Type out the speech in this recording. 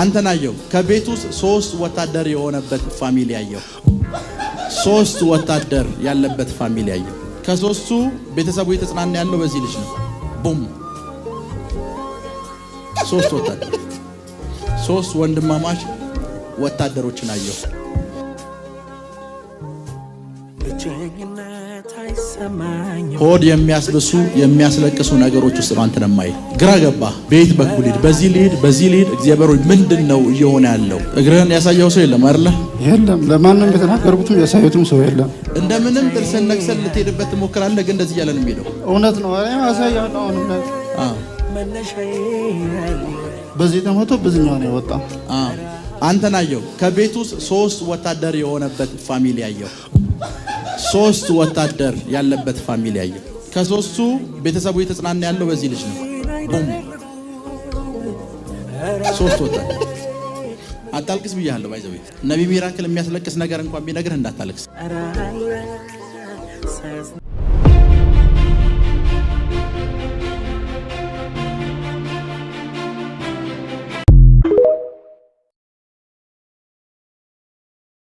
አንተን አየሁ። ከቤት ውስጥ 3 ወታደር የሆነበት ፋሚሊ አየሁ። 3 ወታደር ያለበት ፋሚሊ አየሁ። ከ3ቱ ቤተሰቡ የተጽናና ያለው በዚህ ልጅ ነው። ቡም 3 ወታደር 3 ወንድማማች ወታደሮችን አየሁ። ሆድ የሚያስብሱ የሚያስለቅሱ ነገሮች ውስጥ ነው አንተን ማይ ግራ ገባ። ቤት በኩል ሄድ፣ በዚህ ሊድ እግዚአብሔር ሆይ ምንድነው እየሆነ ያለው? እግርህን ያሳየው ሰው የለም አይደለ? የለም። ለማንም የተናገርኩትም ያሳየቱም ሰው የለም። እንደምንም ጥርስን ነክሰል ልትሄድበት ትሞክራለህ፣ ግን እንደዚህ እያለ ነው የሚሄደው። እውነት ነው። አይ ያሳያለው በዚህ ተመቶ በዚህኛው ነው የወጣው። አንተን አየሁ። ከቤት ውስጥ 3 ወታደር የሆነበት ፋሚሊ አየሁ። 3 ወታደር ያለበት ፋሚሊ አየሁ። ከ3ቱ ቤተሰቡ የተጽናና ያለው በዚህ ልጅ ነው። ቡም 3 ወታደር። አታልቅስ ብያለሁ። ባይዘው ነቢ ሚራክል የሚያስለቅስ ነገር እንኳን ቢነግርህ እንዳታለቅስ።